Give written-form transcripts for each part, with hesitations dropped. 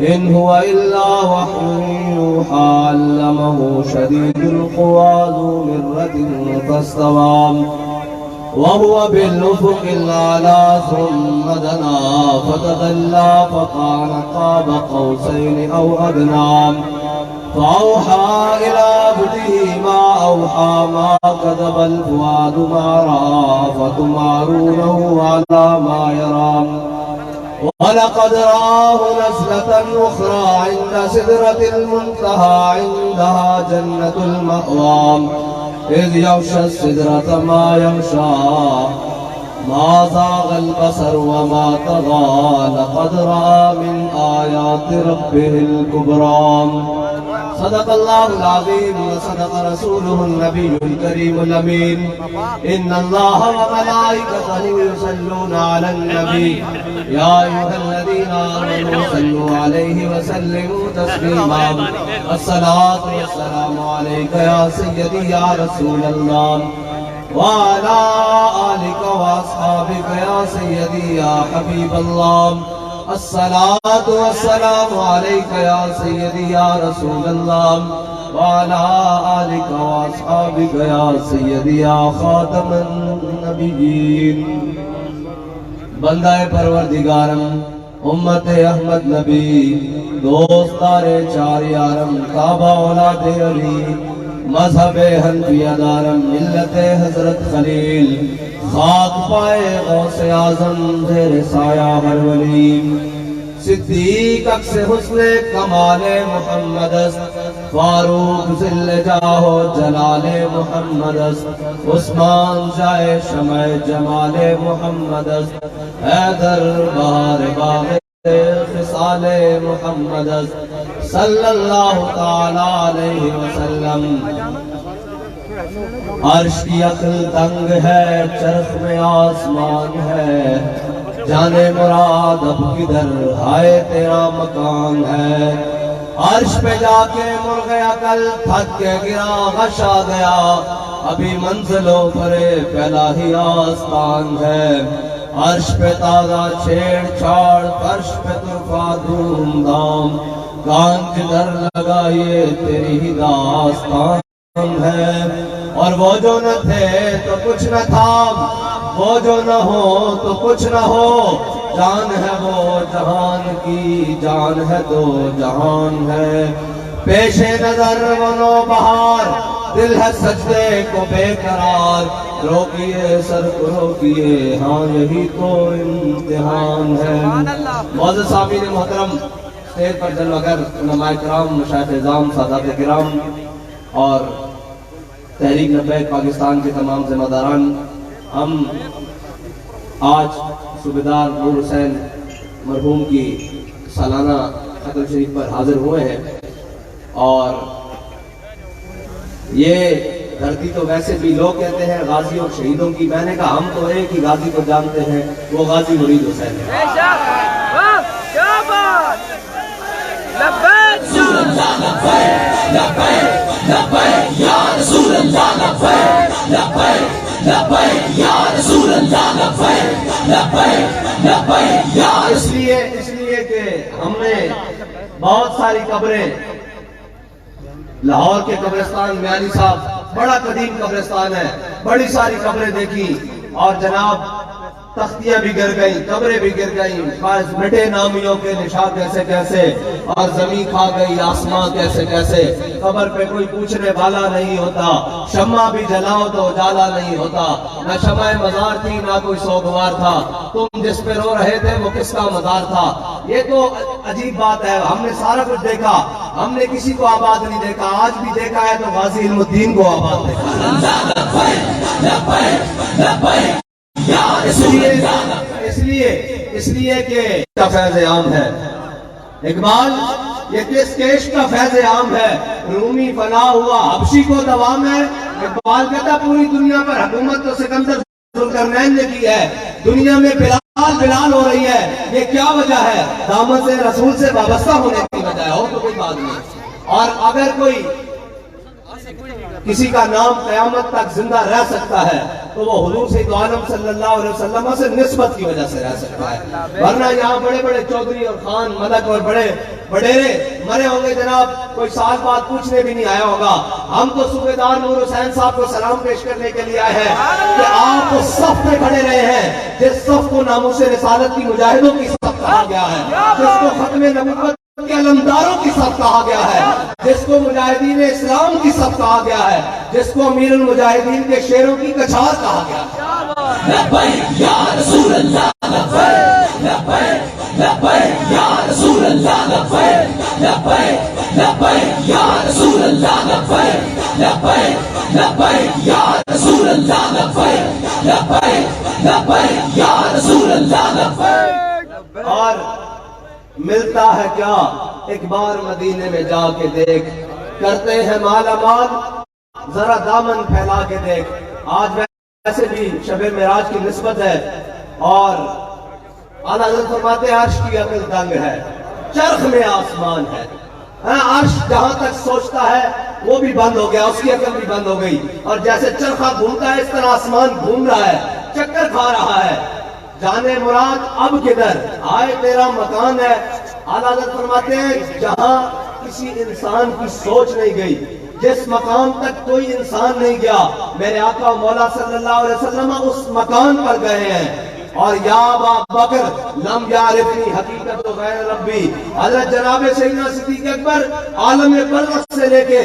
إن هو إلا وحي يوحى علمه شديد القوى ذو مرة فاستوى وهو بالأفق الأعلى ثم دنا فتدلى فكان قاب قوسين أو أدنى فأوحى إلى عبده ما أوحى ما كذب الفؤاد ما رأى فتمارونه على ما يرى ولقد رآه نزلة أخرى عند سدرة المنتهى عندها جنة المأوى إذ يغشى السدرة ما يغشى ما زاغ البصر وما طغى لقد رأى من آيات ربه الكبرى صدق الله العظيم وصدق رسوله النبي الكريم الأمين إن الله وملائكته يصلون على النبي يا أيها الذين آمنوا صلوا عليه وسلموا تسليما الصلاة والسلام عليك يا سيدي يا رسول الله وعلى آلك وأصحابك يا سيدي يا حبيب الله الصلاة والسلام عليك يا سيدي يا رسول الله وعلى آلك وأصحابك يا سيدي يا خاتم النبيين بندہ پروردگارم امت احمد نبی دوستار چار یارم کعبہ اولاد علی مذہب حنفیہ دارم ملت حضرت خلیل خاک پائے غوث اعظم زیر سایہ ہر ولی صدیق اکس حسن کمال محمد فاروق ذل جاہ جلال محمد عثمان جائے شمع جمال محمد حیدر بہار باغ خصال محمد صلی اللہ تعالی علیہ وسلم عرش کی عقل تنگ ہے چرخ میں آسمان ہے جانے مراد اب کدھر ہائے تیرا مکان ہے عرش پہ جا کے مرغ عقل تھک کے گرا غش آ گیا ابھی منزلوں پر پہلا ہی آستان ہے عرش پہ تازہ چھیڑ چھاڑ فرش پہ طرفہ دھوم دھام کان جدھر لگائیے تیری ہی داستان ہے اور وہ جو نہ تھے تو کچھ نہ تھا وہ جو نہ ہو تو کچھ نہ ہو جان ہے وہ جہان کی جان ہے تو جہان ہے پیش نظر وہ نو بہار دل ہے سجدے کو بے قرار روکیے سر کو روکیے ہاں یہی تو امتحان ہے معزز سامعین محترم اسٹیج پر جلوہ گر علماء کرام مشایخ اعظام سادات کرام اور تحریک لبیک پاکستان کے تمام ذمہ داران ہم آج صوبیدار نور حسین مرحوم کی سالانہ ختم شریف پر حاضر ہوئے ہیں اور یہ دھرتی تو ویسے بھی لوگ کہتے ہیں غازیوں اور شہیدوں کی میں نے کہا ہم تو ایک ہی غازی کو جانتے ہیں وہ غازی مرید حسین ہے لبیک یا رسول اللہ لبیک لبیک لبیک یا رسول اللہ لبیک لبیک لبیک یا اس لیے کہ ہم نے بہت ساری قبریں لاہور کے قبرستان میانی صاحب بڑا قدیم قبرستان ہے بڑی ساری قبریں دیکھی اور جناب تختیاں بھی گر گئیں قبریں بھی گر گئیں مٹے نامیوں کے نشاں کیسے کیسے اور زمین کھا گئی آسمان کیسے کیسے قبر پہ کوئی پوچھنے والا نہیں ہوتا شمع بھی جلاؤ تو اجالا نہیں ہوتا نہ شمع مزار تھی نہ کوئی سوگوار تھا تم جس پہ رو رہے تھے وہ کس کا مزار تھا یہ تو عجیب بات ہے ہم نے سارا کچھ دیکھا ہم نے کسی کو آباد نہیں دیکھا آج بھی دیکھا ہے تو غازی علم الدین کو آباد دیکھا اس لیے کہ کا فیض عام ہے اقبال یہ کس کیش کا فیض عام ہے رومی فنا ہوا حبشی کو دوام ہے اقبال کہتا پوری دنیا پر حکومت تو سکندر ذوالقرنین نے کی ہے دنیا میں بلال ہو رہی ہے یہ کیا وجہ ہے دامن سے رسول سے وابستہ ہونے کی وجہ ہے اور تو کوئی بات نہیں اور اگر کوئی کسی کا نام قیامت تک زندہ رہ سکتا ہے تو وہ حضور سید عالم صلی اللہ علیہ وسلم سے نسبت کی وجہ سے رہ سکتا ہے، ورنہ یہاں بڑے بڑے چودھری اور خان ملک اور بڑے بڑیرے مرے ہوں گے جناب، کوئی سال بعد پوچھنے بھی نہیں آیا ہوگا۔ ہم تو صوبیدار نور حسین صاحب کو سلام پیش کرنے کے لیے آئے ہیں کہ آپ اس صف میں کھڑے رہے ہیں جس صف کو ناموس رسالت کی مجاہدوں کی صف کہا گیا ہے، جس کو ختم نبوت کے علمداروں کی صف کہا گیا ہے، جس کو مجاہدین اسلام کی صف کہا گیا ہے، جس کو امیر المجاہدین کے شیروں کی کچھار کہا گیا ہے۔ لبیک یا رسول اللہ لبیک لبیک لبیک یا رسول اللہ لبیک لبیک لبیک یا رسول اللہ لبیک لبیک لبیک یا رسول اللہ لبیک لبیک لبیک یا رسول اللہ لبیک۔ اور ملتا ہے کیا ایک بار مدینے میں جا کے دیکھ، کرتے ہیں مالا مال ذرا دامن پھیلا کے دیکھ۔ آج ویسے بھی شب معراج کی نسبت ہے اور اعلیٰ حضرت فرماتے ہیں عرش کی عقل دنگ ہے، چرخ میں آسمان ہے۔ عرش جہاں تک سوچتا ہے وہ بھی بند ہو گیا، اس کی عقل بھی بند ہو گئی، اور جیسے چرخہ گھومتا ہے اس طرح آسمان گھوم رہا ہے، چکر کھا رہا ہے۔ جانے مراد اب کدھر آئے تیرا مکان ہے۔ اعلیٰ حضرت فرماتے ہیں جہاں کسی انسان کی سوچ نہیں گئی، جس مقام تک کوئی انسان نہیں گیا، میرے آقا مولا صلی اللہ علیہ وسلم اس مکان پر گئے ہیں۔ اور یا ابا بکر لم یعرفنی حقیقت غیر ربی، حضرت جناب سیدنا صدیق اکبر عالم برزخ سے لے کے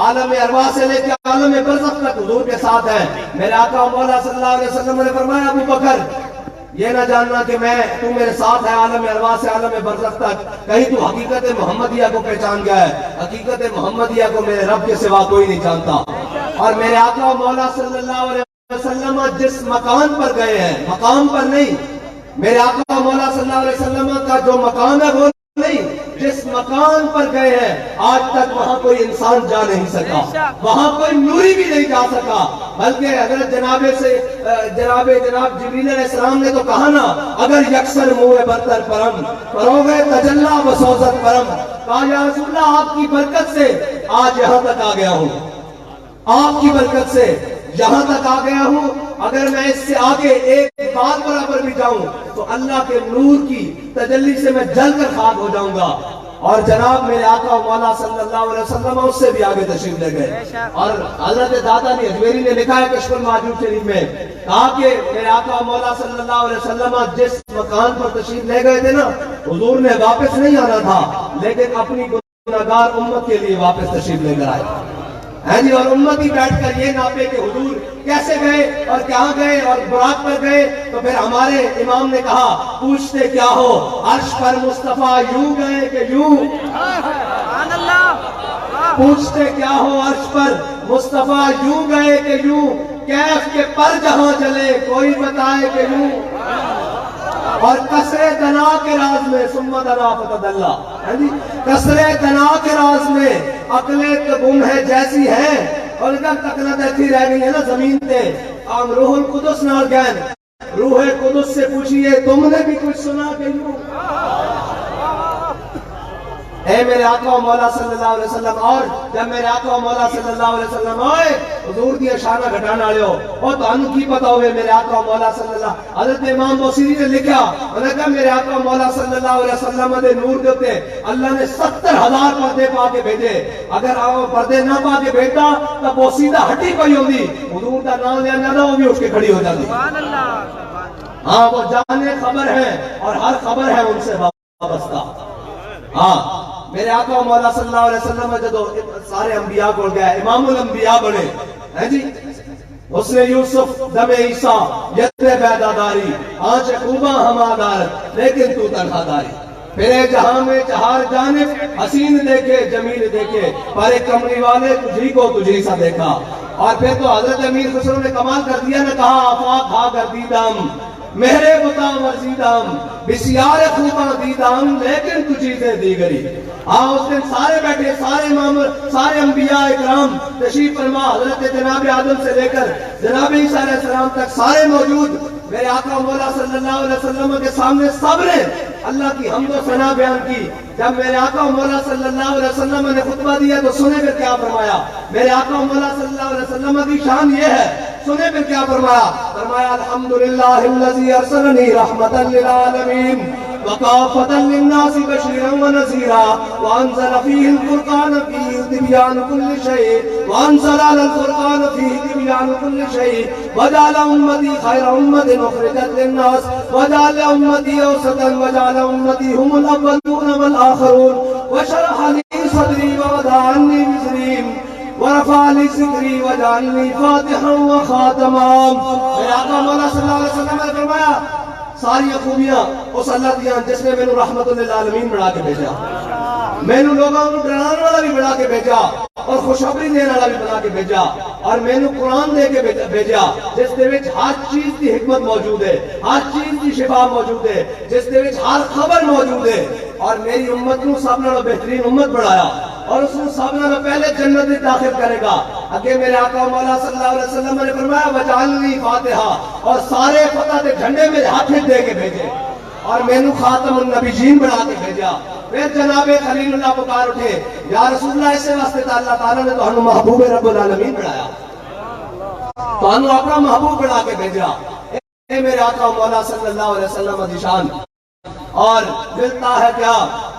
عالم ارواح سے لے کے عالم برزخ تک حضور کے ساتھ ہیں۔ میرے آقا مولا صلی اللہ علیہ وسلم نے فرمایا ابو بکر یہ نہ جاننا کہ تو میرے ساتھ ہے عالم ارواح سے عالم برزخ تک، کہیں تو حقیقت محمدیہ کو پہچان گیا ہے۔ حقیقت محمدیہ کو میرے رب کے سوا کوئی نہیں جانتا۔ اور میرے آقا مولا صلی اللہ علیہ وسلم جس مکان پر گئے ہیں، مقام پر نہیں، میرے آقا مولا صلی اللہ علیہ وسلم کا جو مقام ہے وہ نہیں، جس مکان پر گئے ہیں آج تک وہاں کوئی انسان جا نہیں سکا، وہاں کوئی نوری بھی نہیں جا سکا، بلکہ حضرت جناب جبریل علیہ السلام نے تو کہا نا اگر یکسر منہ برتر پرم پرو گئے تجلا و سوزت پرم، کہا یا رسول اللہ آپ کی برکت سے آج یہاں تک آ گیا ہوں، آپ کی برکت سے یہاں تک آ گیا ہوں، اگر میں اس سے آگے ایک بات برابر بھی جاؤں تو اللہ کے نور کی تجلی سے میں جل کر خاک ہو جاؤں گا۔ اور جناب میرے آقا مولا صلی اللہ علیہ وسلم اس سے بھی آگے تشریف لے گئے، اور حضرت دادا اجمیری نے لکھا ہے کشف المحجوب شریف میں، کہا کہ میرے آقا مولا صلی اللہ علیہ وسلم جس مکان پر تشریف لے گئے تھے نا، حضور نے واپس نہیں آنا تھا لیکن اپنی گناہگار امت کے لیے واپس تشریف لے کر آئے جی، اور امتی بیٹھ کر یہ ناپے کہ حضور کیسے گئے اور کہاں گئے اور براق پر گئے، تو پھر ہمارے امام نے کہا پوچھتے کیا ہو، عرش پر مصطفیٰ یوں گئے کہ یوں، پوچھتے کیا ہو عرش پر مصطفیٰ یوں گئے کہ یوں، کیف کے پر جہاں چلے کوئی بتائے کہ یوں، اور کسرے دنا کے راز میں سمت دنا فتد اللہ، کسرے دنا کے راز میں عقلیں تو گم ہے جیسی ہیں، اور اگر تقلت ایسی رہ گئی ہے نا زمین تے، آم روح القدس نال گئن، روح قدس سے پوچھئے تم نے بھی کچھ سنا کہ یوں، اے میرے آقا مولا صلی اللہ علیہ وسلم۔ اور جب میرے آقا مولا صلی اللہ علیہ وسلم آئے حضور دیا شانہ گھٹانا لے ہو اور تو انہوں کی پتا ہوئے میرے آقا مولا صلی اللہ، حضرت امام بوسیری نے لکھا انہوں نے کہا میرے آقا مولا صلی اللہ علیہ وسلم دے نور دیتے اللہ نے 70,000 پردے پا کے بھیجے، اگر پردے نہ پا کے بھیجتا تو بوسیدہ ہٹی پئی ہوندی، حضور دا نام لیا جاتا وہ بھی اٹھ کے کھڑی ہو جاتی۔ ہاں وہ جانے خبر ہیں اور ہر خبر ہے ان سے وابستہ۔ ہاں میرے آقا مولا صلی اللہ علیہ وسلم جدو سارے انبیاء کو گیا امام الانبیاء بنے ہیں جی، حسن یوسف دم عیسیٰ ید بیداداری آنچ خوباں ہمادار لیکن تو تنہا داری، پھرے جہاں میں چہار جانب حسین دیکھے جمیل دیکھے، پارے کمری والے تجھی کو تجھی سا دیکھا۔ اور پھر تو حضرت امیر خسرو نے کمال کر دیا نے کہا آفاق ہا کر دیدم میرے بتا ورزیدم بسیار خوباں دیدم لیکن تجھی سے دیگری۔ اس دن سارے بیٹھے سارے امام سارے انبیاء اکرام تشریف فرما، حضرت جناب آدم سے لے کر جناب عیسیٰ علیہ السلام تک سارے موجود، میرے آقا مولا صلی اللہ علیہ وسلم کے سامنے سب نے اللہ کی حمد و ثنا بیان کی. جب میرے آقا مولا صلی اللہ علیہ وسلم نے خطبہ دیا تو سنے پھر کیا فرمایا. میرے آقا مولا صلی اللہ علیہ وسلم کی شان یہ ہے, سنے پھر کیا فرمایا. فرمایا الحمدللہ الذی ارسلنی رحمتا للعالمین وکافۃ للناس بشیرا ونذیرا وانزل فیہ الفرقان فیہ تبیان کل شیء وانزل علی الفرقان فیہ تبیان کل شیء وجعل امتی خیر امت اخرجت للناس وجعل امتی اوسطا وجعل امتی هم الاولون والآخرون وشرح لی صدری ووضع عنی وزری ورفع لی ذکری وجعلنی فاتحا وخاتما. میرے آقا مولا صلی اللہ علیہ وسلم نے فرمایا ساری خوبیاں اس اللہ دیاں جس نے مینوں رحمت للعالمین بنا کے بھیجا, مینوں لوگوں کو ڈرانے والا بھی بنا کے بھیجا اور خوشخبری دینے والا بھی بنا کے بھیجا, اور مینوں قرآن دے کے بھیجا جس دے وچ ہر چیز کی حکمت موجود ہے, ہر چیز کی شفا موجود ہے, جس دے وچ ہر خبر موجود ہے. اور میری امت کو سب نالوں بہترین امت بنایا اور اس کو سب نالوں پہلے جنت میں داخل کرے گا. اگے میرے آقا مولا صلی اللہ علیہ وسلم نے فرمایا وجعلنی فاتحہ, اور سارے فتح کے جھنڈے میرے ہاتھ میں دے کے بھیجے اور مینوں خاتم النبیین بنا کے بھیجا. پھر جناب خلیل اللہ پکار اٹھے, یا رسول اللہ اس واسطے تو اللہ تعالیٰ نے تمہیں محبوب رب العالمین بنایا, تمہیں اپنا محبوب بنا کے بھیجا. اے میرے آقا مولا صلی اللہ علیہ وسلم کی شان. اور ملتا ہے کیا,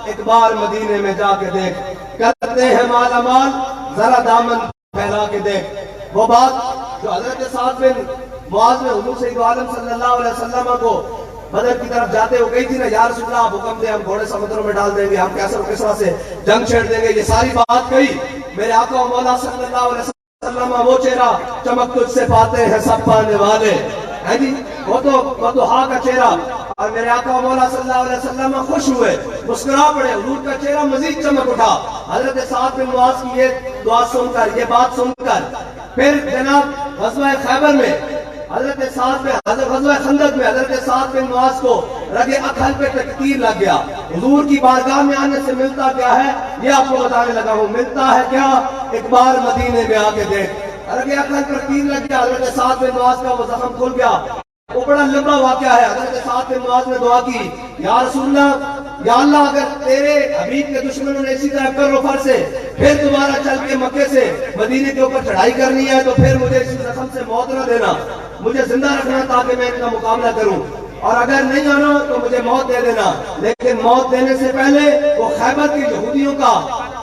ایک بار مدینے میں جا کے دیکھ, کرتے ہیں مالا مال ذرا دامن پھیلا کے دیکھ. وہ بات جو حضرت سعد بن معاذ نے حضور سید عالم صلی اللہ علیہ وسلم کو بدر کی طرف جاتے ہو گئی تھی نا, یا رسول اللہ حکم دے ہم گھوڑے سمندروں میں ڈال دیں گے, ہم کیسر و کسرا سے جنگ چھیڑ دیں گے. یہ ساری بات کہی. میرے آقا مولا صلی اللہ علیہ وسلم وہ چہرہ چمک تجھ سے پاتے ہیں سب پانے والے, ہے جی, وہ تو ہاں کا چہرہ. اور میرے آقا مولا صلی اللہ علیہ وسلم خوش ہوئے, مسکرا پڑے, حضور کا چہرہ مزید چمک اٹھا. حضرت سعد بن معاذ کی یہ دعا سن کر, یہ بات سن کر, پھر جناب غزوہ خیبر میں حضرت سعد میں, غزوہ خندق میں حضرت سعد بن معاذ کو رگے اکھل پہ تیر لگ گیا. حضور کی بارگاہ میں آنے سے ملتا کیا ہے یہ آپ کو بتانے لگا ہوں. ملتا ہے کیا, ایک بار مدینے میں آ کے دیکھ, رگے اکھل پر تیر لگ گیا, حضرت سعد بن معاذ کا وہ زخم کھل گیا. وہ بڑا لمبا واقعہ ہے. حضرت سعد بن معاذ نے دعا کی, یا رسول اللہ, یا اللہ اگر تیرے حبیب کے دشمنوں نے اسی طرح کر و فر سے پھر دوبارہ چل کے مکے سے مدینے کے اوپر چڑھائی کرنی ہے تو پھر مجھے اسی زخم سے موت نہ دینا, مجھے زندہ رکھنا تاکہ میں ان کا مقابلہ کروں, اور اگر نہیں آنا تو مجھے موت دے دینا. لیکن موت دینے سے پہلے وہ خیبر کے یہودیوں کا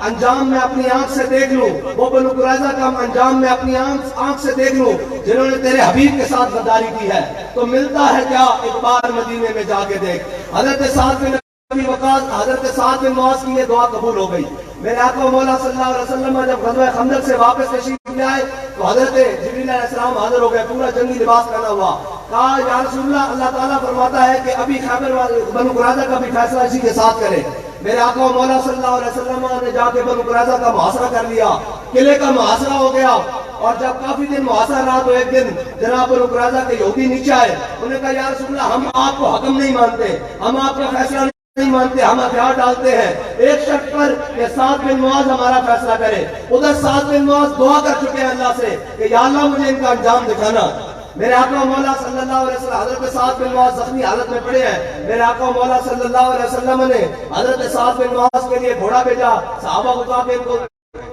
انجام میں اپنی آنکھ سے دیکھ لوں, وہ بنو قریظہ کا انجام میں اپنی آنکھ سے دیکھ لوں جنہوں نے تیرے حبیب کے ساتھ غداری کی ہے. تو ملتا ہے کیا, ایک بار مدینے میں جا کے دیکھ. حضرت سعد بن حضرت سعد بن معاذ کی یہ دعا قبول ہو گئی. میرے آقا مولا صلی اللہ علیہ وسلم جب غزوہ خندق سے واپس تشریف لے آئے تو حضرت جبریل علیہ السلام حاضر ہو گئے, پورا جنگی لباس پہنا ہوا. کہا یا رسول اللہ, اللہ تعالیٰ فرماتا ہے کہ ابھی خیبر بنو قریظہ کا بھی فیصلہ اسی کے ساتھ کرے. میرے آقا مولا صلی اللہ علیہ وسلم نے جا کے بنو قریظہ کا محاصرہ کر لیا, قلعے کا محاصرہ ہو گیا. اور جب کافی دن محاصرہ رہا تو ایک دن جناب بنو قریظہ کے یہودی نیچے آئے, انہوں نے کہا یا رسول اللہ ہم آپ کو حکم نہیں مانتے, ہم آپ کا فیصلہ نہیں مانتے, ہم ہتھیار ڈالتے ہیں ایک شرط پر کہ سعد بن معاذ ہمارا فیصلہ کرے. ادھر سعد بن معاذ دعا کر چکے ہیں اللہ سے کہ یا اللہ مجھے ان کا انجام دکھانا. میرے آقا مولا صلی اللہ علیہ وسلم حضرت سعد بن معاذ زخمی حالت میں پڑے ہیں. میرے آقا مولا صلی اللہ علیہ وسلم نے حضرت سعد بن معاذ کے لیے گھوڑا بھیجا, صحابہ کو کہا کہ ان کو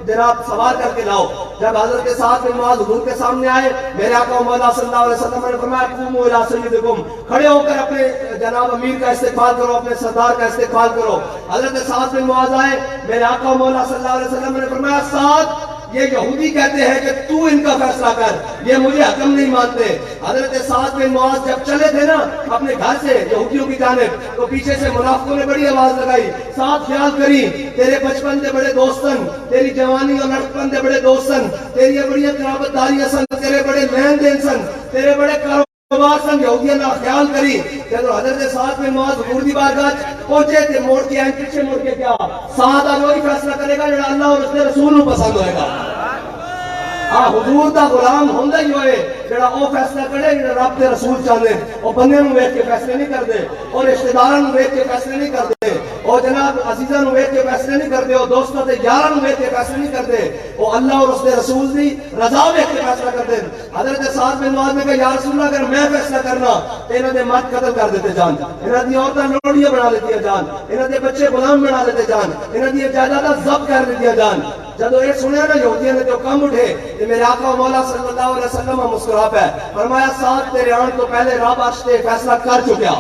جناب سوار کر کے لاؤ. جب حضرت سعد بن معاذ حضور کے سامنے آئے, میرے آقا مولا صلی اللہ علیہ وسلم نے فرمایا قوموا الی سیدکم, کھڑے ہو کر اپنے جناب امیر کا استقبال کرو, اپنے سردار کا استقبال کرو. حضرت سعد بن معاذ آئے, میرے آقا مولا صلی اللہ علیہ وسلم نے فرمایا سعد یہ یہودی کہتے ہیں کہ تو ان کا فیصلہ کر, یہ مجھے حکم نہیں مانتے. حضرت سعد بن معاذ جب چلے تھے نا اپنے گھر سے یہودیوں کی جانب, تو پیچھے سے منافقوں نے بڑی آواز لگائی, سعد خیال کری تیرے بچپن دے بڑے دوستن, تیری جوانی اور لڑکپن دے بڑے دوستن, تیری بڑی قرابت داریاں سن, تیرے بڑے لین دین سن, تیرے بڑے کاروبار سن, یہودیاں نہ خیال کری. جب حضرت سعد بن معاذ حضور دی بارگاہ پہنچے تھے, موڑ کے آئے پیچھے مڑ کے کیا, سعد آج وہی فیصلہ کرے گا جڑا اللہ اور اس کے رسول کو پسند ہوئے گا. حضور دا غلام ہوندا ہی ہوئے جڑا او فیصلہ کرے جڑا رب تے رسول چاہندے, او بندے نوں ویکھ کے فیصلے نہیں کردے اور رشتہ داراں نوں ویکھ کے فیصلے نہیں کردے. اور جناب عزیزاں نو ویکھ کے فیصلے نہیں کردے ہو، دوستاں تے یاراں نو ویکھ کے فیصلے نہیں کردے، وہ اللہ اور اس کے رسول دی رضا ویکھ کے فیصلہ کردے۔ حضرت سعد بن معاذ نے کہا یا رسول اللہ اگر میں فیصلہ کرنا تے انہاں دے مرد قتل کر دیتے جان، انہاں دی عورتاں لوڑیاں بنا لیتی جان، انہاں دے بچے غلام بنا لیتے جان، انہاں دی جائیداداں ضبط کر لیتی جان۔ جدو یہ سنیا نا یہودیاں نے جو کم اٹھے کہ میرے آقا و مولا صلی اللہ علیہ وسلم مسکرا پہ فرمایا سعد تیرے آن تو پہلے رب عرش تے فیصلہ کر چکیا،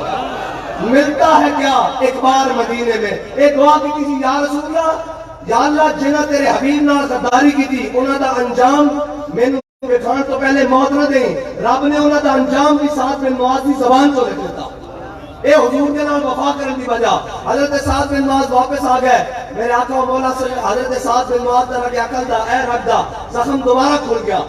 ملتا ہے کیا ایک بار مدینے میں۔ ایک دعا کی تھی یا رسول اللہ، یا اللہ جنہ تیرے حبیب نال غداری کی تھی انہاں دا انجام مینوں وکھان تو پہلے موت نہ دیں، رب نے انہاں دا انجام بھی سعد بن معاذ دی زبان تو لکھ دیتا۔ اے حضور کے نام وفا کرنے کی وجہ حضرت سعد بن معاذ واپس آ گئے، میرے آقا و مولا صلی حضرت سعد بن معاذ نے رکھ عقل دا اے رکھ دا زخم دوبارہ کھل گیا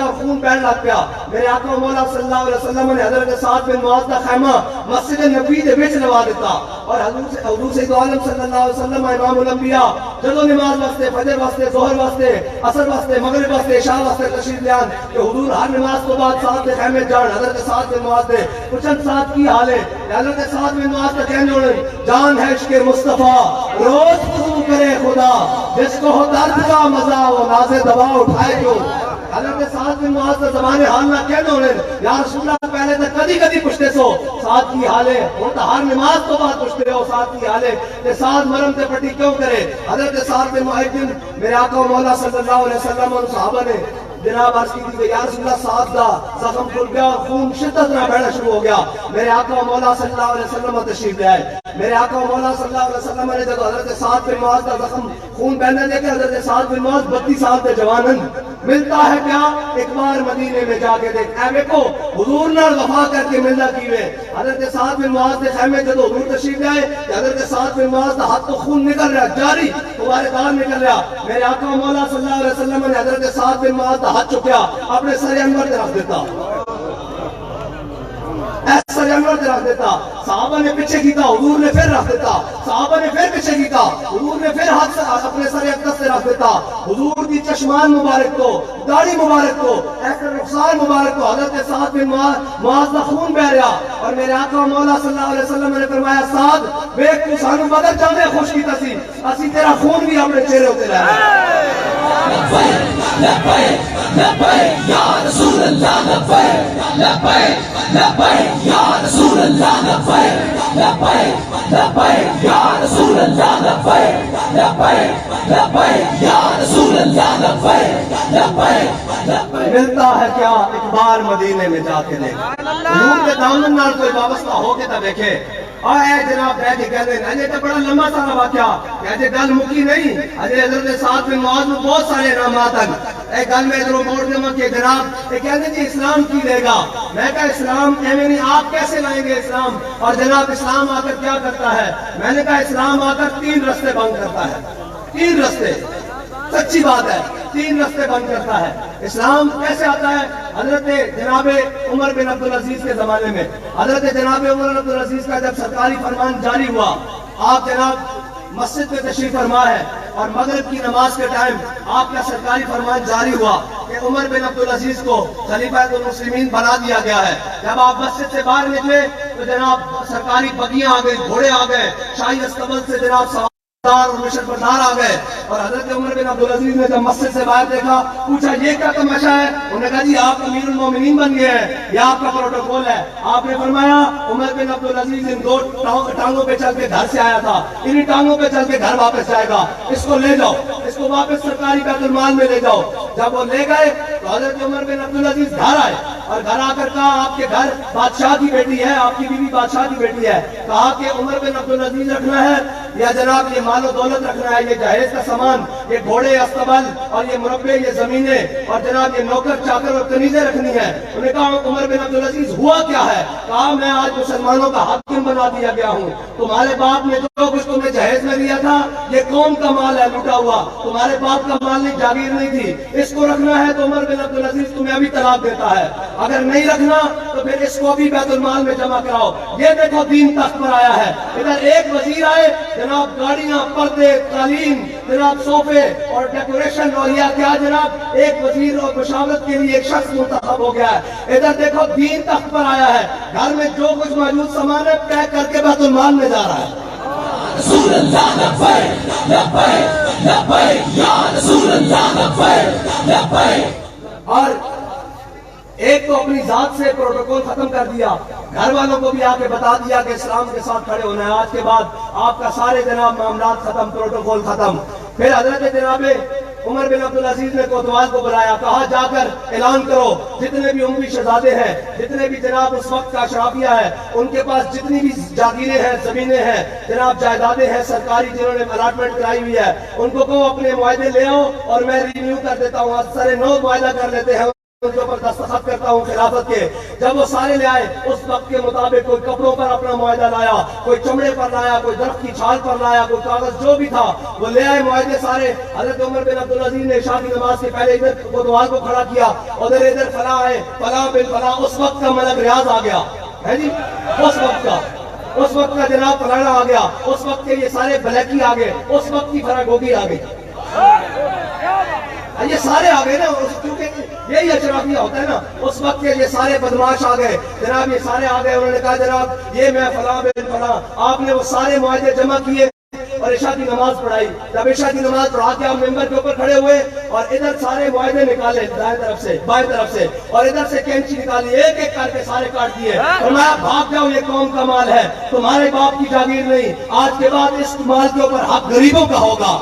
اور خون بہن لگ پیا۔ میرے آقا و مولا صلی اللہ علیہ وسلم نے حضرت سعد بن معاذ کا خیمہ مسجد نبی دے وچ لوا دیتا، اور حضور سید عالم صلی اللہ علیہ وسلم امام الانبیاء جدو نماز واسطے فجر واسطے ظہر واسطے عصر واسطے مغرب واسطے عشاء واسطے تشریف لیان کہ حضور ہر نماز تو بعد سعد کے خیمے جان حضرت سعد بن معاذ نے پوچھن سعد کی حال ہے، حضرت سعد بن معاذ کا کہنے ہونے جان ہے عشق مصطفیٰ روز تو کرے خدا، جس کو ہو درد کا مزہ وہ ناز دوا اٹھائے کیوں۔ حضرت سعد بن معاذ کا زبان حال نہ کہنے ہونے یا رسول اللہ پہلے تو کدی کدی پوچھتے سو سعد کی حال ہے، وہ تو ہر نماز تو بعد پوچھتے ہو سعد کی حال ہے کہ سعد مرم تے پٹی کیوں کرے۔ حضرت سعد بن معاذ دن میرے آقا و مولا صلی اللہ علیہ وسلم اور صحابہ نے جناب عرض کی تھی کہ یا رسول اللہ سعد دا زخم کھل گیا اور خون شدت نہ بہنا شروع ہو گیا۔ میرے آقا و مولا صلی اللہ علیہ وسلم تشریف لے آئے، میرے آقا و مولا صلی اللہ علیہ وسلم نے جب حضرت سعد بن معاذ کا زخم خون بہنے دے کے حضرت سعد بن معاذ 32 سال کے جوانن ملتا ہے کیا ایک بار مدینے میں جا کے دیکھ اے دیکھو حضور نال وفا کر کے ملنا کیویں۔ حضرت سعد بن معاذ کے خیمے جب حضور تشریف لے آئے کہ حضرت سعد بن معاذ کا ہاتھ تو خون نکل رہا جاری تمہارے دار نکل رہا، میرے آقا و مولا صلی اللہ علیہ وسلم نے حضرت سعد بن معاذ کا ہاتھ چکیا اپنے سر انور تے رکھ دیتا، ایسا جانور تے رکھ دیتا، صحابہ نے پیچھے کیتا حضور نے پھر رکھ دیتا، صحابہ نے پھر پیچھے کیتا حضور نے پھر ہاتھ اپنے سر اقدس سے رکھ دیتا۔ حضور کی چشمان مبارک کو داڑھی مبارک کو ایسا رخسار مبارک کو حضرت سعد بن معاذ کا خون بہ رہا، اور میرے آقا مولا صلی اللہ علیہ وسلم نے فرمایا سعد ویکھ تو سانو بدر جانے خوش کیتا سی، اسی تیرا خون بھی اپنے چہرے اتے لے لبیک لبیک لبیک یا رسول اللہ لبیک لبیک لبیک یا رسول اللہ لبیک لبیک لبیک یا رسول اللہ لبیک لبیک لبیک یا رسول اللہ لبیک لبیک لبیک۔ ملتا ہے کیا ایک بار مدینے میں جا کے دیکھ، حضور کے دامن نال کوئی وابستہ ہو کے تو دیکھے۔ اور اے جناب بیٹھ کے کہہ دیں اجے تو بڑا لمبا سارا واقعہ کہ اجے گل مکی نہیں، اجے حضرت سعد بن معاذ میں بہت سارے انعامات ہیں۔ ایک گل میں ادھر موڑ دوں کہ جناب یہ کہتے ہیں جی اسلام کی دے گا، میں کہا اسلام ایویں نہیں، آپ کیسے لائیں گے اسلام؟ اور جناب اسلام آ کر کیا کرتا ہے؟ میں نے کہا اسلام آ کر 3 رستے بند کرتا ہے، 3 رستے، سچی بات ہے 3 رستے بند کرتا ہے۔ اسلام کیسے آتا ہے؟ حضرت جناب عمر بن عبدالعزیز کے زمانے میں حضرت جناب عمر بن عبدالعزیز کا جب سرکاری فرمان جاری ہوا، آپ جناب مسجد میں تشریف فرما ہے اور مغرب کی نماز کے ٹائم آپ کا سرکاری فرمان جاری ہوا کہ عمر بن عبدالعزیز کو خلیفہ المسلمین بنا دیا گیا ہے۔ جب آپ مسجد سے باہر نکلے تو جناب سرکاری بگیاں آ گئی، گھوڑے آ گئے، شاہی استقبال سے جناب اور مشن پردار آ گئے، اور حضرت عمر بن عبدالعزیز نے جب مسجد سے باہر دیکھا پوچھا یہ کیا تماشا ہے؟ انہوں نے کہا جی آپ امیر المومنین بن گئے ہیں، یہ آپ کا پروٹوکول ہے۔ آپ نے فرمایا عمر بن عبدالعزیز ان 2 ٹانگوں پہ چل کے گھر سے آیا تھا، انہی ٹانگوں پہ چل کے گھر واپس جائے گا، اس کو لے جاؤ، اس کو واپس سرکاری بیت المال میں لے جاؤ۔ جب وہ لے گئے تو حضرت عمر بن عبدالعزیز گھر آئے اور گھر آ کر کہا آپ کے گھر بادشاہ کی بیٹی ہے، آپ کی بیوی بادشاہ کی بیٹی ہے، کہا کہ عمر بن عبدالعزیز رکھنا ہے یا جناب یہ مال و دولت رکھنا ہے، یہ جہیز کا سامان، یہ گھوڑے استبل اور یہ مربے، یہ زمینیں اور جناب یہ نوکر چاکر اور کنیزیں رکھنی ہے؟ انہوں نے کہا عمر بن عبدالعزیز ہوا کیا ہے؟ کہا میں آج مسلمانوں کا حاکم بنا دیا گیا ہوں، تمہارے باپ نے جو کچھ تمہیں جہیز میں دیا تھا یہ قوم کا مال ہے لوٹا ہوا، تمہارے باپ کا مال نہیں، جاگیر نہیں تھی، اس کو رکھنا ہے تو عمر بن عبدالعزیز تمہیں ابھی طلاق دیتا ہے، اگر نہیں رکھنا تو پھر اس کو ابھی بیت المال میں جمع کراؤ۔ یہ دیکھو دین تخت پر آیا ہے۔ ادھر ایک وزیر آئے، جناب گاڑیاں، پردے، تعلیم، جناب صوفے اور ڈیکوریشن اور یہ کیا جناب ایک وزیر اور مشاورت کے لیے ایک شخص منتخب ہو گیا ہے۔ ادھر دیکھو دین تخت پر آیا ہے، گھر میں جو کچھ موجود سامان ہے پیک کر کے بیت المال میں جا رہا ہے۔ رسول اللہ لبیک لبیک لبیک یا رسول اللہ لبیک لبیک. اور ایک تو اپنی ذات سے پروٹوکول ختم کر دیا، گھر والوں کو بھی آ کے بتا دیا کہ اسلام کے ساتھ کھڑے ہونا ہے، آج کے بعد آپ کا سارے جناب معاملات ختم، پروٹوکول ختم. پھر حضرت جناب عمر بن عبدالعزیز نے کوتوال کو بلایا، کہا جا کر اعلان کرو جتنے بھی اموی شہزادے ہیں، جتنے بھی جناب اس وقت کا اشرافیہ ہے، ان کے پاس جتنی بھی جاگیریں ہیں، زمینیں ہیں، جناب جائیدادیں ہیں سرکاری جنہوں نے الاٹمنٹ کرائی ہوئی ہے، ان کو کہو اپنے معاہدے لے آؤ اور میں رینیو کر دیتا ہوں، سارے 9 معاہدہ کر لیتے ہیں، ان کے اوپر دستخط کرتا ہوں خلافت کے. جب وہ سارے لے آئے اس وقت کے مطابق، کوئی کپڑوں پر اپنا معاہدہ لایا، کوئی چمڑے پر لایا، کوئی درخت کی چھال پر لایا، کوئی کاغذ جو بھی تھا وہ لے آئے معاہدے سارے. حضرت عمر بن عبدالعزیز نے عشاء کی نماز کے پہلے ادھر کوتوال کو کھڑا کیا، ادھر فلاں آئے، فلاں بن فلاں، اس وقت کا ملک ریاض آ گیا ہے جی، اس وقت کا جناب فلانا آ گیا، اس وقت کے یہ سارے بلیکی آ گئے، اس وقت کی فراگوگی آ گئی، یہ سارے آ گئے نا، کیونکہ یہی اشرافیہ ہوتا ہے نا. اس وقت کے یہ سارے بدماش آ گئے جناب، یہ سارے آ گئے، انہوں نے کہا جناب یہ میں فلاں بن فلاں. آپ نے وہ سارے معاہدے جمع کیے اور عشاء کی نماز پڑھائی. جب عشاء کی نماز پڑھا کے آپ ممبر کے اوپر کھڑے ہوئے اور ادھر سارے معاہدے نکالے دائیں طرف سے بائیں طرف سے، اور ادھر سے کینچی نکالی، ایک ایک کر کے سارے کاٹ دیے. فرمایا بھاگ جاؤ، یہ قوم کا مال ہے، تمہارے باپ کی جاگیر نہیں، آج کے بعد اس مال کے اوپر حق غریبوں کا ہوگا.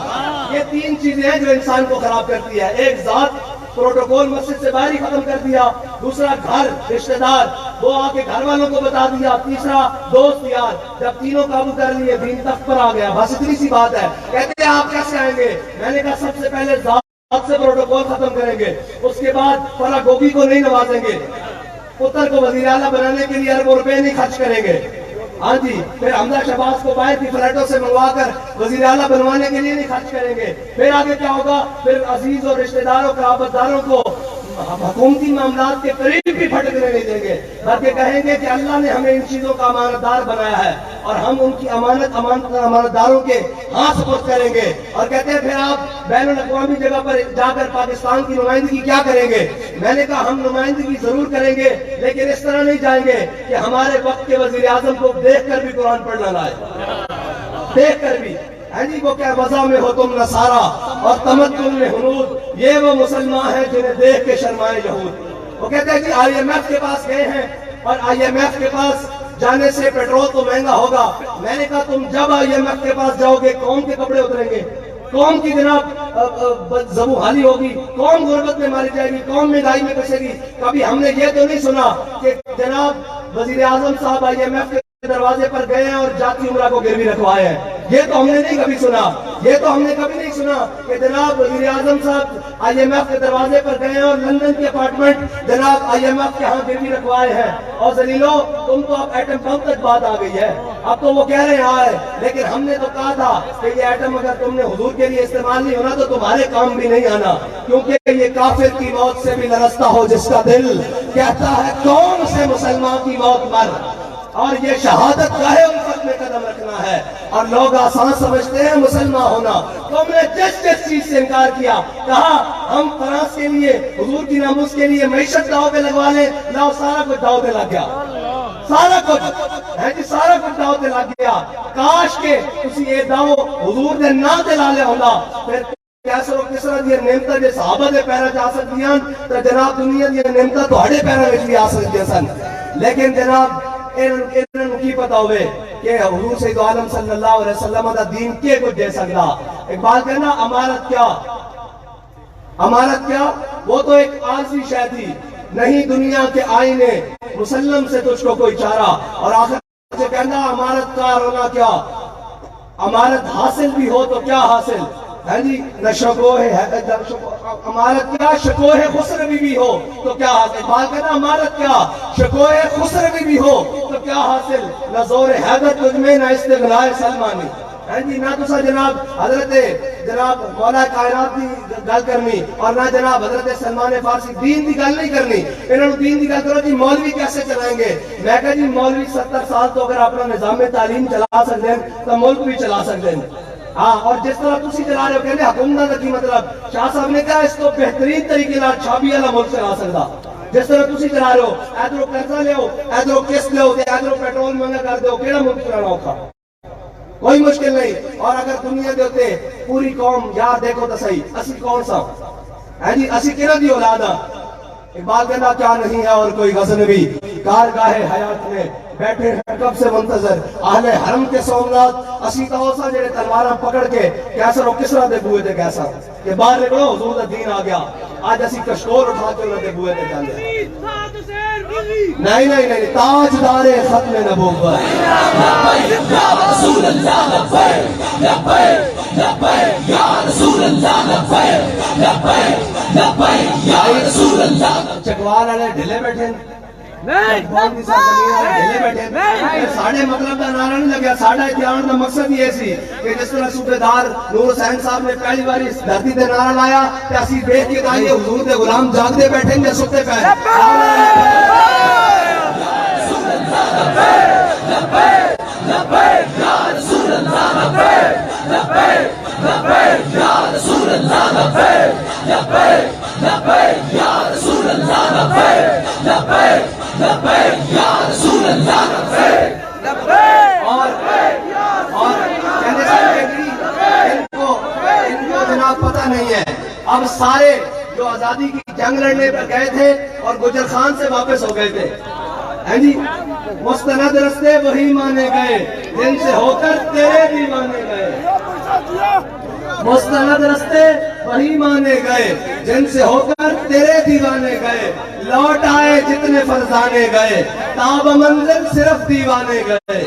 یہ 3 چیزیں ہیں جو انسان کو خراب کرتی ہے. ایک ذات، پروٹوکول مسجد سے باہر ہی ختم کر دیا. دوسرا گھر، رشتہ دار، وہ آ کے گھر والوں کو بتا دیا. تیسرا دوست یار. جب تینوں قابو کر لیے دین تخت پر آ گیا. بس اتنی سی بات ہے. کہتے ہیں آپ کیسے آئیں گے؟ میں نے کہا سب سے پہلے ذات سے پروٹوکول ختم کریں گے، اس کے بعد فلاں گوبھی کو نہیں نوازیں گے، پتر کو وزیر اعلیٰ بنانے کے لیے اربوں روپے نہیں خرچ کریں گے، ہاں جی. پھر حمزہ شہباز کو باہر کی فلیٹوں سے منگوا کر وزیر اعلیٰ بنوانے کے لیے نہیں خرچ کریں گے. پھر آگے کیا ہوگا؟ پھر عزیز اور رشتہ داروں قرابت داروں کو حکومتی معاملات کے قریب بھی پھٹکنے نہیں دیں گے، بلکہ کہیں گے کہ اللہ نے ہمیں ان چیزوں کا امانت دار بنایا ہے اور ہم ان کی امانت داروں کے ہاتھ سپرد کریں گے. اور کہتے ہیں پھر آپ بین الاقوامی جگہ پر جا کر پاکستان کی نمائندگی کیا کریں گے؟ میں نے کہا ہم نمائندگی ضرور کریں گے، لیکن اس طرح نہیں جائیں گے کہ ہمارے وقت کے وزیر اعظم کو دیکھ کر بھی قرآن پڑھنا لائے، دیکھ کر بھی. ہے جی وہ کیا وضع میں ہو تم نصارا اور تمدن میں ہنود، یہ وہ مسلمان ہیں جنہیں دیکھ کے شرمائے یہود. وہ کہتے ہیں جی آئی ایم ایف کے پاس گئے ہیں اور آئی ایم ایف کے پاس جانے سے پیٹرول تو مہنگا ہوگا. میں نے کہا تم جب آئی ایم ایف کے پاس جاؤ گے قوم کے کپڑے اتریں گے، قوم کی جناب زبوں حالی ہوگی، قوم غربت میں ماری جائے گی، قوم مہنگائی میں پھنسے گی. کبھی ہم نے یہ تو نہیں سنا کہ جناب وزیر اعظم صاحب آئی ایم ایف کے دروازے پر گئے ہیں اور جاتی عمرہ کو گروی رکھوائے ہیں. یہ تو ہم نے نہیں کبھی سنا. یہ تو ہم نے کبھی نہیں سنا کہ جناب وزیر اعظم صاحب آئی ایم ایف کے دروازے پر گئے ہیں اور لندن کے اپارٹمنٹ جناب آئی ایم ایف کے ہاں گروی رکھوائے ہیں. اور ذلیلو تم تو اب ایٹم بم تک بات آ گئی ہے، اب تو وہ کہہ رہے ہیں آئے، لیکن ہم نے تو کہا تھا کہ یہ ایٹم اگر تم نے حضور کے لیے استعمال نہیں ہونا تو تمہارے کام بھی نہیں آنا، کیونکہ یہ کافر کی موت سے بھی لرزتا ہو جس کا دل، کہتا ہے کون سے مسلمان کی موت مر، اور یہ شہادت گاہے الفت میں قدم رکھنا ہے. اور لوگ آسان سمجھتے ہیں مسلمان ہونا. تم نے جس چیز سے انکار کیا، کہا ہم فرانس کے لیے حضور کی ناموس کے لیے معیشت داؤ پہ لگوا لیں، لاؤ سارا کچھ داؤ پہ لگ گیا، سارا کچھ ہے جی، سارا کچھ داؤ پہ لگ گیا. کاش کے تسی یہ داؤ حضور نے نہ دلا لے ہوندا، پھر کیسر و کسرت یہ نعمتاں جے صحابہ دے پیرا جا سکدیاں تے جناب دنیا دی نعمتاں تہاڈے پیراں وچ بھی آ سکدیاں سن. لیکن جناب انہوں کی پتا ہوئے کہ حضور سید عالم صلی اللہ علیہ وسلم دا دین کے کچھ دے سکتا. اقبال کہنا امارت کیا، امارت کیا، وہ تو ایک عارضی شے تھی، نہیں دنیا کے آئینے مسلم سے تجھ کو کوئی چارہ. اور آخر سے کہنا امارت کار ہونا کیا، امارت حاصل بھی ہو تو کیا حاصل ہے جی، نہ شکوہ امارت کیا شکوہ خسروی بھی ہو تو کیا حاصل. بات کہنا امارت کیا شکوہ خسروی بھی ہو تو کیا حاصل، نہ زور حیدر تجھ میں نہ استغناء سلمانی ہے جی. نہ تسا جناب حضرت جناب مولا کائنات دی گل کرنی اور نہ جناب حضرت سلمان فارسی دین دی گل نہیں کرنی. انہوں دین دی گل کرو جی مولوی کیسے چلائیں گے. میں کہا جی مولوی 70 سال تو اگر اپنا نظام تعلیم چلا سکتے ہیں تو ملک بھی چلا سکتے ہیں. ہاں اور جس طرح تسی چلا رہے ہو کہنے حکومت کی مطلب شاہ صاحب نے کہا اس کو بہترین طریقے نال چھابی والا ملک چلا سکتا. جس طرح تسی چلا رہے ہو ادھروں قرضہ لے ادھروں قسط لے ادھروں پیٹرول مہنگا کر دو، کیڑا ملک چلانا اوکھا. کوئی مشکل نہیں. اور اگر دنیا دے ہوتے پوری قوم یار دیکھو تو صحیح اسی کون سا ہے جی اسی کہنا دی اولاد آ. اقبال کہنا کیا نہیں ہے اور کوئی غزنوی کارگاہ حیات میں بیٹھے ہیں کب سے منتظر اہل حرم کے سومنات اسی توسا جڑے تلواراں پکڑ کے کیسر و کسرا دے بوئے تے کیسا کہ باہر نکلو حضور دا دین آ گیا. آج اسی کشکول اٹھا کے انہوں دے بوئے تے جاندے نہیں نہیں نہیں تاجدار ختم نبوت یا رسول اللہ لبیک لبیک لبیک یا رسول اللہ لبیک لبیک لبیک یا رسول اللہ. چکوال والے ڈھلے بیٹھے ساڑھے مطلب دا نعرہ نہیں لگیا. ساڑھا اتحاد دا مقصد یہ سی کہ جس طرح صوبیدار نور حسین صاحب نے پہلی باری اس دھرتی تے نعرہ لایا تے اسی دیکھ کے کہا حضور دے غلام جاگتے بیٹھیں گے ستے پہ لبیک یا رسول اللہ لبیک لبیک لبیک یا رسول اللہ لبیک لبیک لبیک یا رسول اللہ لبیک لبیک لبیک یا رسول اللہ لبیک لبیک. اور کہنے سے ان کو جناب پتہ نہیں ہے. اب سارے جو آزادی کی جنگ لڑنے پر گئے تھے اور گجر خان سے واپس ہو گئے تھے ہیں جی مستند رستے وہی مانے گئے جن سے ہو کر تیرے بھی مانے گئے. مستند رستے وہی مانے گئے جن سے ہو کر تیرے دیوانے گئے. لوٹ آئے جتنے فرزانے گئے تاب منزل صرف دیوانے گئے.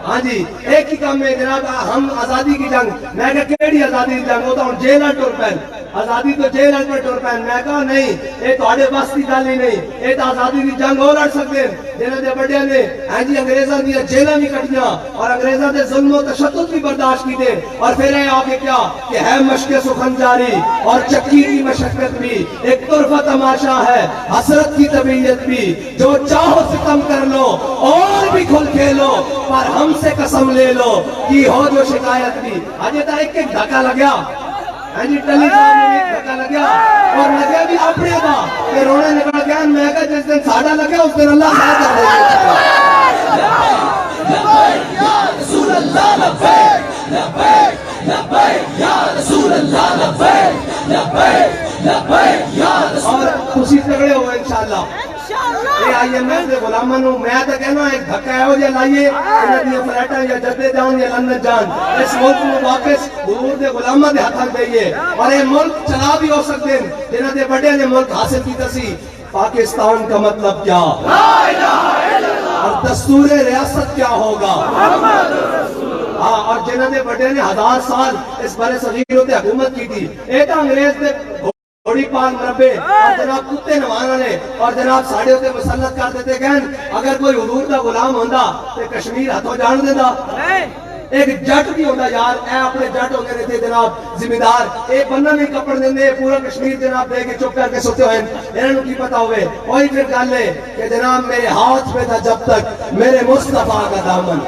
ہاں جی ایک ہی کام میں جناب ہم آزادی کی جنگ میں کہا کیڑی آزادی کی جنگ ہوتا ہوں جیلہ ٹور پین آزادی تو جیل میں ٹور پین. میں کہا نہیں یہ تھوڑے بس کی گل ہی نہیں یہ تو آزادی کی جنگ ہو لڑ سکتے ہیں جنہوں نے بڑے نے ہاں جی انگریزاں دی جیلاں بھی کٹیاں اور انگریزاں دے ظلم و تشدد بھی برداشت کیتے اور پھر یہ آگے کیا کہ ہے مشق سخن جاری اور چکی کی مشقت بھی ایک طرفہ تماشا ہے حسرت کی طبیعت بھی جو چاہو ستم کر لو اور بھی کھل کھیلو پر ہم سے قسم لے لو کہ ہو جو شکایت بھی. آج یہ ایک ایک دھکا لگیا جی ٹلی دھکا لگیا اور لگیا بھی اپنے دا کہ رونے نکل گیا. میں کہا جس دن ساڑھا لگیا اس دن اللہ خیر کر دے لبیک یا رسول اللہ لبیک لبیک لبیک یا رسول اللہ لبیک لبیک لبیک یا رسول. اور خوشی تگڑے ہوئے انشاءاللہ. یہ آئیے میں سے غلامہ نو میں تو کہنا ایک دھکا ہے ہو جائے لائیے انہیں دیا فلیٹا یا جدے جان یا لندن جان اس ملک میں واپس حضور دے غلامہ دے ہاتھ دئیے اور یہ ملک چلا بھی ہو سکتے ہیں جنہوں نے بڑے نے ملک حاصل کی تسی. پاکستان کا مطلب کیا اور دستور ریاست کیا ہوگا. ہاں اور جنہوں نے بڑے نے 1000 سال اس بڑے صغیر ہوتے حکومت کی تھی. ایک انگریز نے بڑی پال مربے اور جناب کتے نوانا نے اور جناب ساڑھے ہوتے مسلط کر دیتے گئن اگر کوئی حضور کا غلام ہوندہ تو کشمیر ہاتھوں جان دیندہ. ایک جٹ بھی ہوندہ یار اے اپنے جٹ ہوندے رہتے جناب زمیندار ایک بندہ نہیں کپڑ دیندے پورا کشمیر جناب دے کے چپ کر کے سوتے ہوئے انہوں کی پتا ہوئے. وہی پھر کہا لے کہ جناب میرے ہاتھ پہ تھا جب تک میرے مصطفیٰ کا دامن.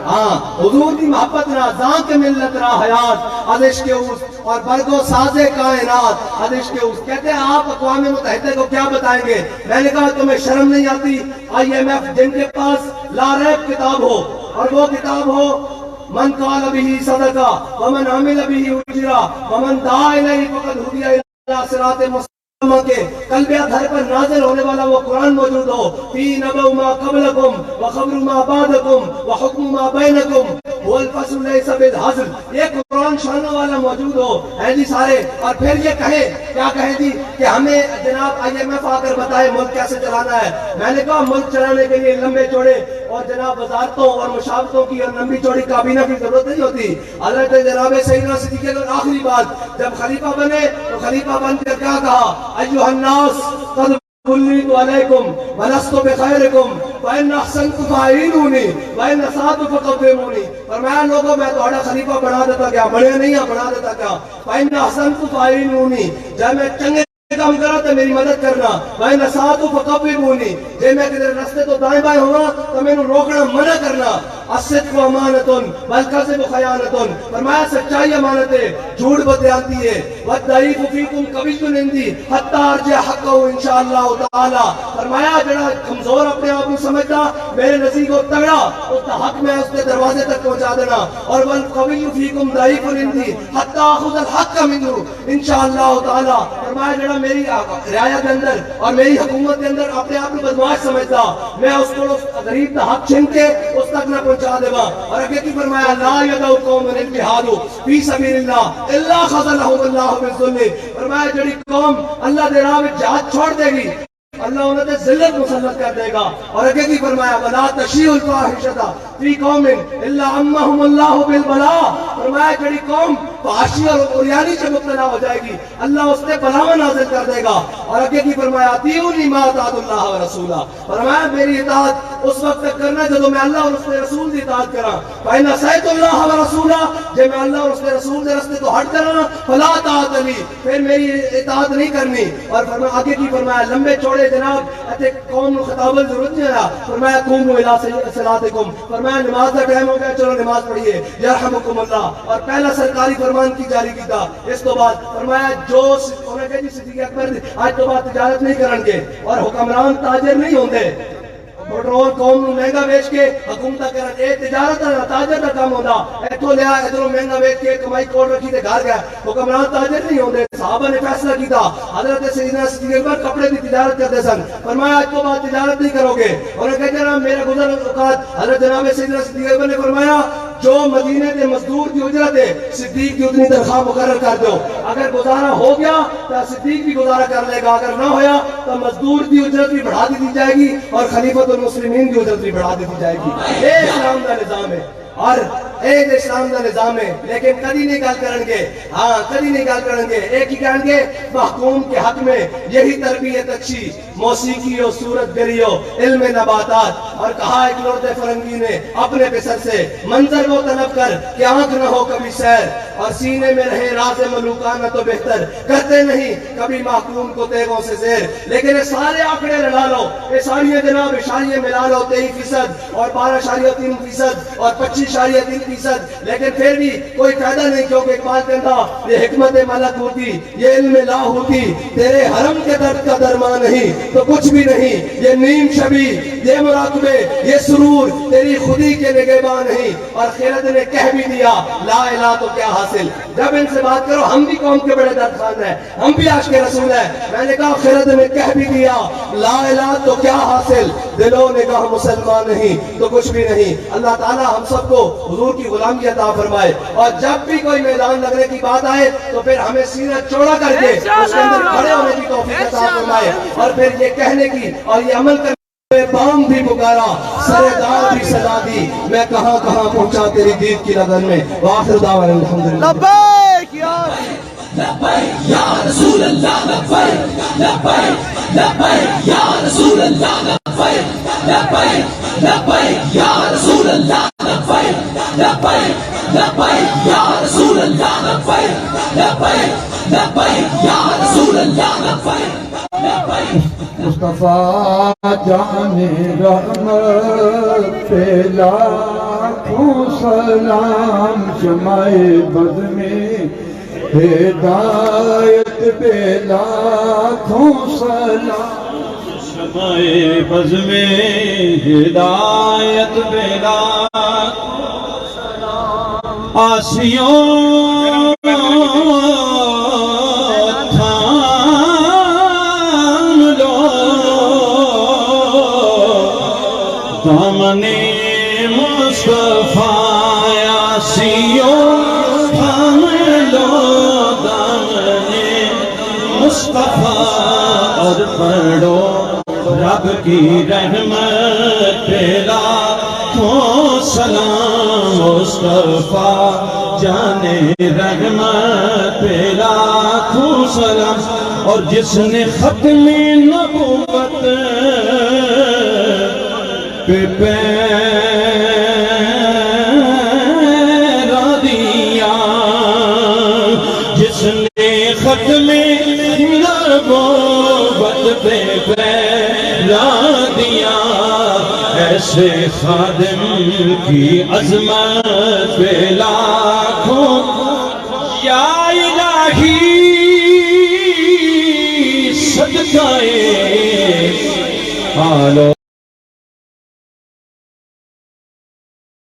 ہاں حضور دی محبت نہ زان کے ملت رہا حیات عدش کے اس اور برگو سازے کائنات عدش کے اس. کہتے ہیں آپ اقوام متحدہ کو کیا بتائیں گے. میں نے کہا تمہیں شرم نہیں آتی IMF جن کے پاس لا ریب کتاب ہو اور وہ کتاب ہو من قال به صدقہ ومن عمل به اجرا ومن دعا الیہ فقد ہدی الی صراط مستقیم کے قلب ادھر پر نازل ہونے والا وہ قرآن موجود ہو فی نبأ ما قبلکم وخبر ما بعدکم وحکم ما بینکم والفصل لیس بالہزل. یہ قرآن شانوں والا موجود ہو ہے جی سارے. اور پھر یہ کہیں کیا کہیں جی کہ ہمیں جناب IMF آ کر بتائے ملک کیسے چلانا ہے. میں نے کہا ملک چلانے کے لیے لمبے چوڑے اور جناب وزارتوں اور مشاورتوں کی اور لمبی چوڑی کابینہ کی ضرورت نہیں ہوتی. حضرت جناب سیدنا صدیق اکبر آخری بات جب خلیفہ بنے تو خلیفہ بن کر کیا کہا ایھا الناس قد بلیت علیکم ولست بخیرکم وان احسنت فاعینونی وان اسأت فقومونی. فرمایا لوگوں میں تمہارا خلیفہ بنا دیتا کیا بڑے نہیں ہے بنا دیتا کیا. وان احسنت فاعینونی جب میں چنگے کام کرا تو میری مدد کرنا وان اسأت فقومونی جب میں کدھر راستے تو دائیں بائیں ہوا تو میں روکنا منع کرنا. الصدق امانۃ والکذب خیانۃ. فرمایا سچائی امانت ہے جھوٹ بدیانتی ہے والضعیف فیکم قوی عندی حتی ارجع حقہ انشاءاللہ تعالی. فرمایا جڑا کمزور اپنے آپ کو سمجھتا میرے نزدیک وہ تگڑا اس کا حق میں اس کے دروازے تک پہنچا دینا. اور والقوی فیکم ضعیف عندی حتی آخذ الحق منہ انشاءاللہ تعالی. فرمایا جڑا میری رعایا کے اندر اور میری حکومت کے اندر اپنے آپ کو بدمعاش سمجھتا میں اس کو غریب کا حق چھین کے اس تک نہ پہنچا دے گا. اور آگے کی فرمایا لا یدعو قوم الجہاد فی سبیل اللہ الا خذلهم اللہ بالذل. فرمایا جڑی قوم اللہ دے راہ میں جہاد چھوڑ دے گی اللہ انہیں تے ذلت مسلط کر دے گا. اور آگے کی فرمایا ولا تشیع الفاحشۃ فی قوم الا عمهم اللہ بالبلاء. فرمایا جڑی قوم فحاشی اور عریانی سے مبتلا ہو جائے گی اللہ اس نے بلاوا نازل کر دے گا. اور آگے کی فرمایا اطیعونی ما اطاعت اللہ ورسولہ. فرمایا میری اطاعت اس وقت تک کرنا جب میں اللہ اور اس کے رسول کی اطاعت کراں. فإن عصیت اللہ ورسولہ جب میں اللہ اور اس کے رسول کے راستے تو ہٹ کراں فلا طاعت لی پھر میری اطاعت نہیں کرنی. اور فرمایا آگے کی فرمایا لمبے چوڑے جناب ایتے قوم کو خطاب ضرورت نہیں ہے. فرمایا قوموا الی صلاتکم. فرمایا نماز کا ٹائم ہو گیا چلو نماز پڑھیے یرحمکم اللہ. اور پہلا سرکاری فرمان کی جاری کیتا. اس تو بعد فرمایا جو انہوں نے کہا جی صدیق اکبر آج تو بعد تجارت نہیں کرن گے اور حکمران تاجر نہیں ہوندے پیٹرول قوم نو مہنگا بیچ کے حکومت کرن اے تجارت دا تاجر دا کام ہوندا. ایتھوں لیا ادھروں مہنگا بیچ کے کمائی کوٹ رکھی تے گھر گیا. حکمران تاجر نہیں ہوندے. صحابہ نے فیصلہ کیتا حضرت سیدنا صدیق اکبر کپڑے کی تجارت کرتے سن. فرمایا آج تو بعد تجارت نہیں کرو گے. انہوں نے کہا جناب میرا گزر اوقات حضرت جناب سیدنا صدیق اکبر نے فرمایا جو مدینے کے مزدور کی اجرت ہے صدیق کی اتنی تنخواہ مقرر کر دو. اگر گزارا ہو گیا تو صدیق بھی گزارا کر لے گا اگر نہ ہویا تو مزدور کی اجرت بھی بڑھا دی جائے گی اور خلیفۃ المسلمین کی اجرت بھی بڑھا دی جائے گی. یہ اسلام کا نظام ہے اور ایک اسلام کا نظام ہے. لیکن کدی نہیں گل کرن گے ہاں کدی نہیں گل کرن گے ایک ہی کہیں گے محکوم کے حق میں یہی تربیت اچھی موسیقی ہو صورت گری ہو علم نباتات. اور کہا ایک لرد فرنگی نے اپنے پسر سے منظر وہ طلب کر کہ آنکھ نہ ہو کبھی سیر اور سینے میں رہے راز ملوکانہ تو بہتر کرتے نہیں کبھی محکوم کو تیغوں سے زیر. لیکن یہ سارے آنکڑے لڑا لو یہ ساری جناب اشاریے ملا لو 23% اور 12.3% اور 25.3%. لیکن پھر بھی کوئی فائدہ نہیں کیونکہ اقبال کہتا یہ حکمت ملک ہوتی یہ علم لا ہوتی تیرے حرم کے درد کا درمان نہیں تو کچھ بھی نہیں. یہ نیم شبی یہ مراقبے یہ سرور تیری خودی کے نگہباں نہیں. اور خیرت نے کہہ بھی دیا لا الہ تو کیا حاصل. جب ان سے بات کرو ہم بھی قوم کے بڑے درد خان ہیں ہم بھی عاشق رسول ہیں. میں نے کہا خیرت نے کہہ بھی دیا لا الہ تو کیا حاصل دلوں نے کہا مسلمان نہیں تو کچھ بھی نہیں. اللہ تعالی ہم سب کو حضور کی غلامی عطا فرمائے. اور جب بھی کوئی میدان لگنے کی بات آئے تو پھر ہمیں سینہ چوڑا کر کے اس کے اندر کھڑے ہونے کی توفیق عطا فرمائے. اور پھر یہ کہنے کی اور یہ عمل کرنے بام بھی پکارا سردار بھی صدا دی میں کہاں کہاں پہنچا تیری دید کی لگن میں. وآخر دعوانا الحمدللہ. لبیک یا لبیک یا رسول اللہ لبیک لبیک لبیک یا رسول اللہ لبیک لبیک لبیک یا رسول اللہ لبیک لبیک لبیک یا رسول اللہ لبیک لبیک لبیک یا رسول اللہ لبیک لبیک. مصطفیٰ جان رحمت پہ لاکھوں سلام شمع بز میں ہدایت پہ لاکھوں سلام شمع بز میں ہدایت پہ لاکھوں سلام. آسیوں دامن مصطفیٰ آسیوں تھام لو دامن مصطفیٰ اور پڑھو رب کی رحمت پہ لاکھوں سلام. مصطفیٰ جان رحمت پہ لاکھوں سلام. اور جس نے ختم نبوت پہ پیرا دیا جس نے ختم نبوت پہ پیرا دیا ایسے خادم کی عظمت پہ لاکھوں یا الہی شائے آلو